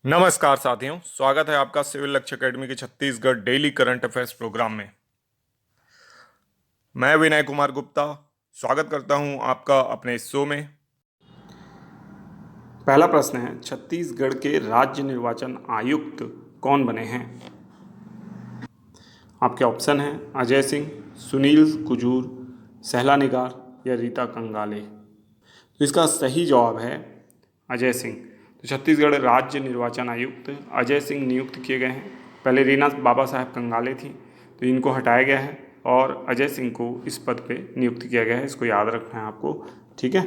नमस्कार साथियों, स्वागत है आपका सिविल लक्ष्य एकेडमी के Chhattisgarh daily current affairs programme में। मैं विनय कुमार गुप्ता स्वागत करता हूं आपका अपने इस शो में। पहला प्रश्न है, छत्तीसगढ़ के राज्य निर्वाचन आयुक्त कौन बने हैं? आपके ऑप्शन हैं अजय सिंह, सुनील कुजूर, सहला निगार या रीता कंगाले। तो इसका सही जवाब है अजय सिंह। तो छत्तीसगढ़ राज्य निर्वाचन आयुक्त अजय सिंह नियुक्त किए गए हैं। पहले रीना बाबा साहेब कंगाले थी, तो इनको हटाया गया है और अजय सिंह को इस पद पे नियुक्त किया गया है। इसको याद रखना है आपको, ठीक है।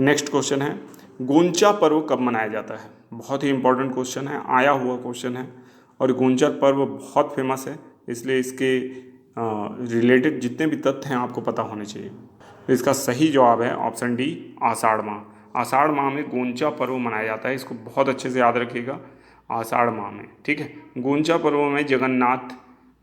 नेक्स्ट क्वेश्चन है, गोंचा पर्व कब मनाया जाता है? बहुत ही इंपॉर्टेंट क्वेश्चन है, आया हुआ क्वेश्चन है और गोंचा पर्व बहुत फेमस है, इसलिए इसके रिलेटेड जितने भी तथ्य हैं आपको पता होने चाहिए। तो इसका सही जवाब है ऑप्शन डी, आषाढ़ माह। आषाढ़ माह में गोंचा पर्व मनाया जाता है, इसको बहुत अच्छे से याद रखिएगा। आषाढ़ माह में, ठीक है। गोंचा पर्व में जगन्नाथ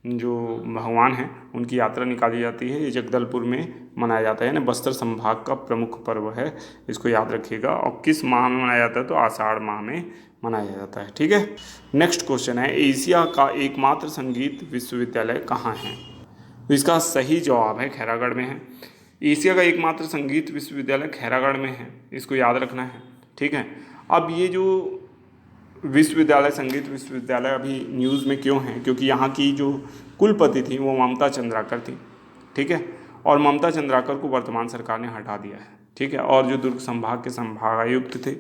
जो भगवान हैं उनकी यात्रा निकाली जाती है। ये जगदलपुर में मनाया जाता है, यानी बस्तर संभाग का प्रमुख पर्व है, इसको याद रखिएगा। और किस माह में मनाया जाता है? तो आषाढ़ माह में मनाया जाता है, ठीक है। नेक्स्ट क्वेश्चन है, एशिया का एकमात्र संगीत विश्वविद्यालय कहाँ है? तो इसका सही जवाब है खैरागढ़ में है। एशिया का एकमात्र संगीत विश्वविद्यालय खैरागढ़ में है, इसको याद रखना है, ठीक है। अब ये जो विश्वविद्यालय, संगीत विश्वविद्यालय अभी न्यूज़ में क्यों है? क्योंकि यहाँ की जो कुलपति थी वो ममता चंद्राकर थी, ठीक है। और ममता चंद्राकर को वर्तमान सरकार ने हटा दिया है, ठीक है। और जो दुर्ग संभाग के संभागायुक्त थे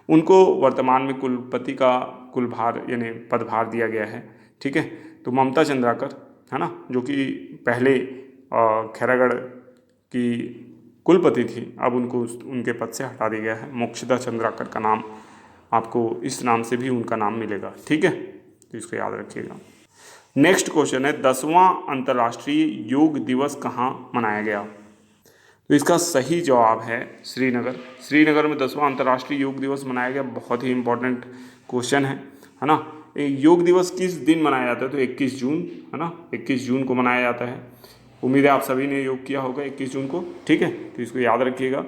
उनको वर्तमान में कुलपति का कुलभार यानी पदभार दिया गया है, ठीक है। तो ममता चंद्राकर है ना, जो कि पहले खैरागढ़ की कुलपति थी, अब उनको उनके पद से हटा दिया गया है। मोक्षदा चंद्राकर का नाम, आपको इस नाम से भी उनका नाम मिलेगा, ठीक है। तो इसको याद रखिएगा। नेक्स्ट क्वेश्चन है, 10वां अंतर्राष्ट्रीय योग दिवस कहाँ मनाया गया? तो इसका सही जवाब है श्रीनगर। श्रीनगर में 10वां अंतर्राष्ट्रीय योग दिवस मनाया गया। बहुत ही इंपॉर्टेंट क्वेश्चन है ना। योग दिवस किस दिन मनाया जाता है? तो 21 जून, है ना, 21 जून को मनाया जाता है। उम्मीद है आप सभी ने योग किया होगा 21 जून को, ठीक है। तो इसको याद रखिएगा,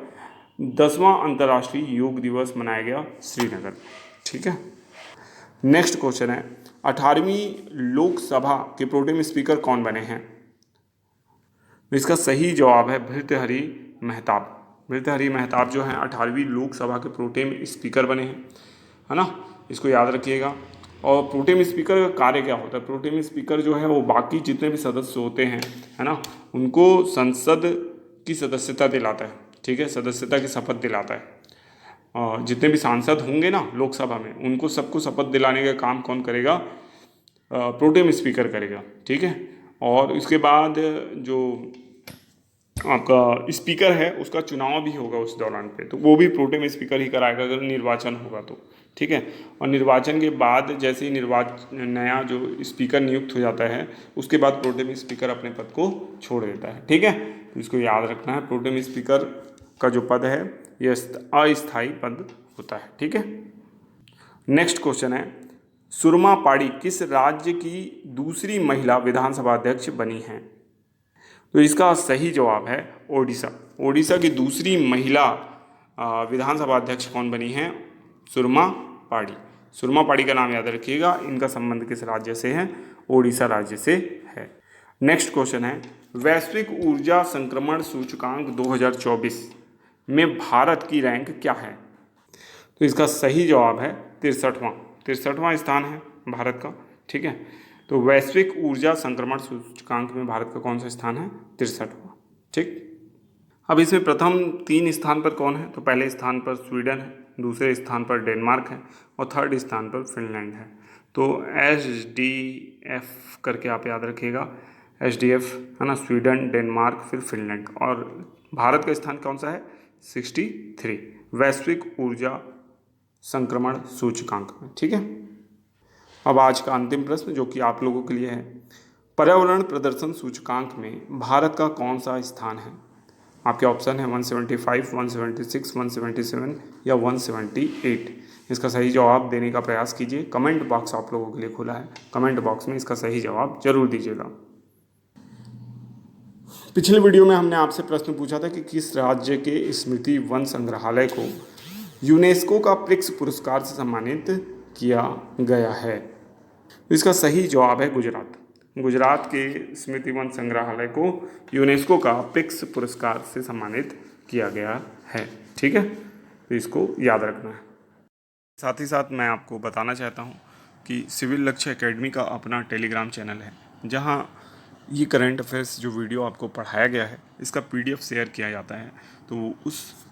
10वां अंतर्राष्ट्रीय योग दिवस मनाया गया श्रीनगर, ठीक है। नेक्स्ट क्वेश्चन है, 18वीं लोकसभा के प्रोटेम स्पीकर कौन बने हैं? इसका सही जवाब है भर्तृहरि मेहताब। भर्तृहरि मेहताब जो हैं 18वीं लोकसभा के प्रोटेम स्पीकर बने हैं, है ना, इसको याद रखिएगा। और प्रोटेम स्पीकर का कार्य क्या होता है? प्रोटेम स्पीकर जो है वो बाकी जितने भी सदस्य होते हैं, है ना, उनको संसद की सदस्यता दिलाता है, ठीक है, सदस्यता की शपथ दिलाता है। और जितने भी सांसद होंगे ना लोकसभा में, उनको सबको शपथ दिलाने का काम कौन करेगा? प्रोटेम स्पीकर करेगा, ठीक है। और इसके बाद जो आपका स्पीकर है उसका चुनाव भी होगा उस दौरान पे, तो वो भी प्रोटेम स्पीकर ही कराएगा अगर निर्वाचन होगा तो, ठीक है। और निर्वाचन के बाद जैसे ही नया जो स्पीकर नियुक्त हो जाता है उसके बाद प्रोटेम स्पीकर अपने पद को छोड़ देता है, ठीक है। तो इसको याद रखना है, प्रोटेम स्पीकर का जो पद है यह अस्थायी पद होता है, ठीक है। नेक्स्ट क्वेश्चन है, सुरमा पाड़ी किस राज्य की दूसरी महिला विधानसभा अध्यक्ष बनी हैं? तो इसका सही जवाब है ओडिशा। ओडिशा की दूसरी महिला विधानसभा अध्यक्ष कौन बनी है? सुरमा पाड़ी। सुरमा पाड़ी का नाम याद रखिएगा। इनका संबंध किस राज्य से है? ओडिशा राज्य से है। नेक्स्ट क्वेश्चन है, वैश्विक ऊर्जा संक्रमण सूचकांक 2024 में भारत की रैंक क्या है? तो इसका सही जवाब है 63वां स्थान है भारत का, ठीक है। तो वैश्विक ऊर्जा संक्रमण सूचकांक में भारत का कौन सा स्थान है? 63वां, ठीक। अब इसमें प्रथम 3 स्थान पर कौन है? तो पहले स्थान पर स्वीडन है, दूसरे स्थान पर डेनमार्क है और थर्ड स्थान पर फिनलैंड है। तो SDF करके आप याद रखिएगा, SDF, है ना, स्वीडन, डेनमार्क, फिर फिनलैंड। और भारत का स्थान कौन सा है? 63 वैश्विक ऊर्जा संक्रमण सूचकांक में, ठीक है। अब आज का अंतिम प्रश्न जो कि आप लोगों के लिए है, पर्यावरण प्रदर्शन सूचकांक में भारत का कौन सा स्थान है? आपके ऑप्शन है 175, 176, 177 या 178। इसका सही जवाब देने का प्रयास कीजिए। कमेंट बॉक्स आप लोगों के लिए खुला है, कमेंट बॉक्स में इसका सही जवाब जरूर दीजिएगा। पिछले वीडियो में हमने आपसे प्रश्न पूछा था कि किस राज्य के स्मृति वन संग्रहालय को यूनेस्को का प्रिक्स पुरस्कार से सम्मानित किया गया है? इसका सही जवाब है गुजरात। गुजरात के स्मृति वन संग्रहालय को यूनेस्को का प्रिक्स पुरस्कार से सम्मानित किया गया है। ठीक है, तो इसको याद रखना है। साथ ही साथ मैं आपको बताना चाहता हूँ कि सिविल लक्ष्य एकेडमी का अपना टेलीग्राम चैनल है, जहाँ ये करंट अफेयर्स जो वीडियो आपको पढ़ाया गया है इसका PDF शेयर किया जाता है। तो उस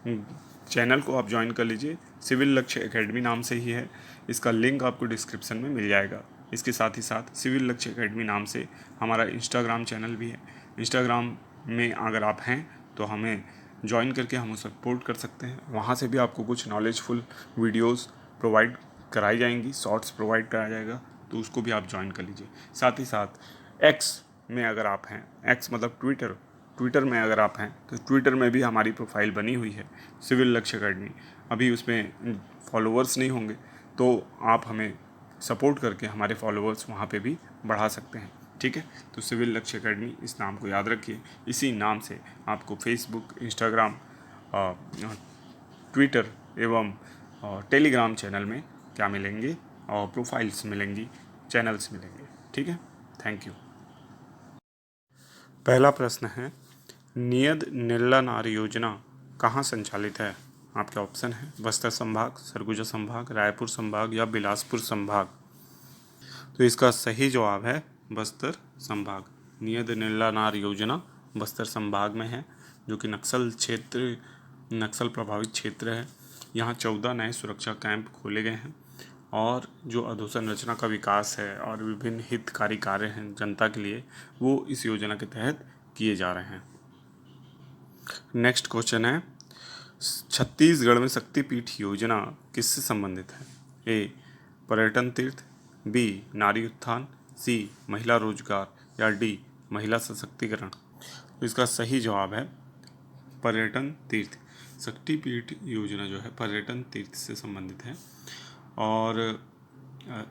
चैनल को आप ज्वाइन कर लीजिए। सिविल लक्ष्य एकेडमी नाम से ही है, इसका लिंक आपको डिस्क्रिप्शन में मिल जाएगा। इसके साथ ही साथ सिविल लक्ष्य एकेडमी नाम से हमारा इंस्टाग्राम चैनल भी है। इंस्टाग्राम में अगर आप हैं तो हमें ज्वाइन करके हम सपोर्ट कर सकते हैं। वहाँ से भी आपको कुछ नॉलेजफुल वीडियोस प्रोवाइड कराई जाएंगी, शॉर्ट्स प्रोवाइड कराया जाएगा, तो उसको भी आप ज्वाइन कर लीजिए। साथ ही साथ एक्स में अगर आप हैं, एक्स मतलब ट्विटर में अगर आप हैं तो ट्विटर में भी हमारी प्रोफाइल बनी हुई है सिविल लक्ष्य एकेडमी। अभी उसमें फॉलोअर्स नहीं होंगे, तो आप हमें सपोर्ट करके हमारे फॉलोअर्स वहाँ पे भी बढ़ा सकते हैं। ठीक है, तो सिविल लक्ष्य एकेडमी इस नाम को याद रखिए। इसी नाम से आपको फेसबुक, इंस्टाग्राम, ट्विटर एवं टेलीग्राम चैनल में क्या मिलेंगे, और प्रोफाइल्स मिलेंगी, चैनल्स मिलेंगे। ठीक है, थैंक यू। पहला प्रश्न है, नियत निर्ला नारी योजना कहाँ संचालित है? आपके ऑप्शन है बस्तर संभाग, सरगुजा संभाग, रायपुर संभाग या बिलासपुर संभाग। तो इसका सही जवाब है बस्तर संभाग। नियत निर्ला नार योजना बस्तर संभाग में है, जो कि नक्सल प्रभावित क्षेत्र है। यहाँ 14 नए सुरक्षा कैंप खोले गए हैं, और जो अधोसंरचना का विकास है और विभिन्न हितकारी कार्य हैं जनता के लिए, वो इस योजना के तहत किए जा रहे हैं। नेक्स्ट क्वेश्चन है, छत्तीसगढ़ में शक्तिपीठ योजना किससे संबंधित है? ए पर्यटन तीर्थ, बी नारी उत्थान, सी महिला रोजगार या डी महिला सशक्तिकरण। तो इसका सही जवाब है पर्यटन तीर्थ। शक्तिपीठ योजना जो है पर्यटन तीर्थ से संबंधित है, और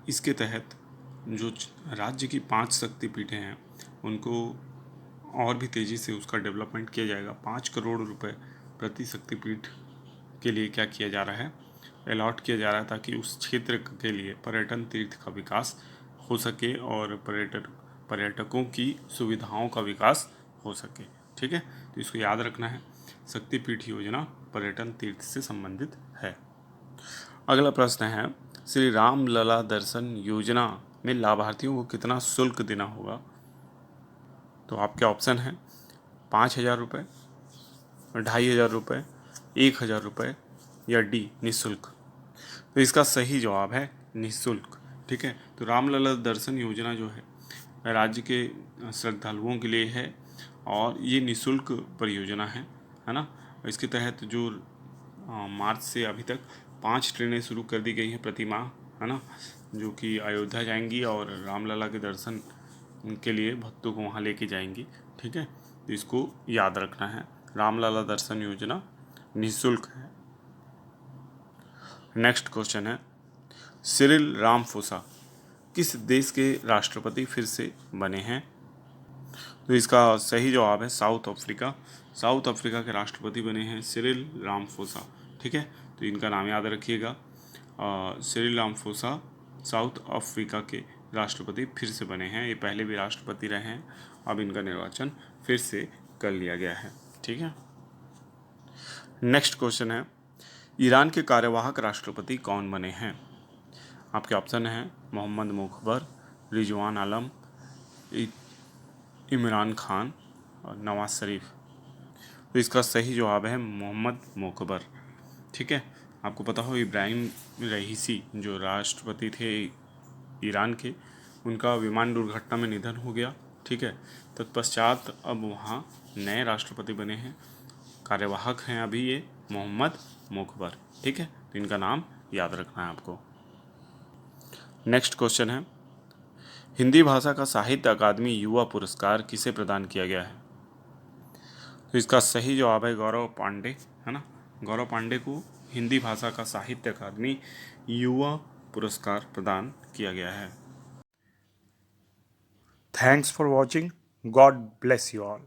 इसके तहत जो राज्य की 5 शक्तिपीठें हैं उनको और भी तेज़ी से उसका डेवलपमेंट किया जाएगा। 5 करोड़ रुपए प्रति शक्तिपीठ के लिए क्या किया जा रहा है, अलॉट किया जा रहा है, ताकि उस क्षेत्र के लिए पर्यटन तीर्थ का विकास हो सके और पर्यटकों की सुविधाओं का विकास हो सके। ठीक है, तो इसको याद रखना है, शक्तिपीठ योजना पर्यटन तीर्थ से संबंधित है। अगला प्रश्न है, श्री राम लला दर्शन योजना में लाभार्थियों को कितना शुल्क देना होगा? तो आपके ऑप्शन है 5,000 रुपये, 2,500 रुपये, 1,000 रुपये या डी निःशुल्क। तो इसका सही जवाब है निःशुल्क। ठीक है, तो रामलला दर्शन योजना जो है राज्य के श्रद्धालुओं के लिए है, और ये निःशुल्क परियोजना है ना। इसके तहत जो मार्च से अभी तक 5 ट्रेनें शुरू कर दी गई हैं प्रति माह, है ना, जो कि अयोध्या जाएंगी और रामलला के दर्शन के लिए भक्तों को वहाँ लेके जाएंगी। ठीक है, तो इसको याद रखना है, रामलला दर्शन योजना निःशुल्क है। नेक्स्ट क्वेश्चन है, सिरिल रामफोसा किस देश के राष्ट्रपति फिर से बने हैं? तो इसका सही जवाब है साउथ अफ्रीका। साउथ अफ्रीका के राष्ट्रपति बने हैं सिरिल रामफोसा। ठीक है, तो इनका नाम याद रखिएगा। सिरिल रामफोसा साउथ अफ्रीका के राष्ट्रपति फिर से बने हैं। ये पहले भी राष्ट्रपति रहे हैं, अब इनका निर्वाचन फिर से कर लिया गया है। ठीक है, नेक्स्ट क्वेश्चन है, ईरान के कार्यवाहक राष्ट्रपति कौन बने हैं? आपके ऑप्शन हैं मोहम्मद मुखबर, रिजवान आलम, इमरान खान और नवाज शरीफ। तो इसका सही जवाब है मोहम्मद मुखबर। ठीक है, आपको पता हो इब्राहिम रईसी जो राष्ट्रपति थे ईरान के, उनका विमान दुर्घटना में निधन हो गया। ठीक है, तत्पश्चात अब वहाँ नए राष्ट्रपति बने हैं, कार्यवाहक हैं अभी ये मोहम्मद मुखबर। ठीक है, तो इनका नाम याद रखना है आपको। नेक्स्ट क्वेश्चन है, हिंदी भाषा का साहित्य अकादमी युवा पुरस्कार किसे प्रदान किया गया है? तो इसका सही जवाब है गौरव पांडे, है ना। गौरव पांडे को हिंदी भाषा का साहित्य अकादमी युवा पुरस्कार प्रदान किया गया है। Thanks for watching, God bless you all.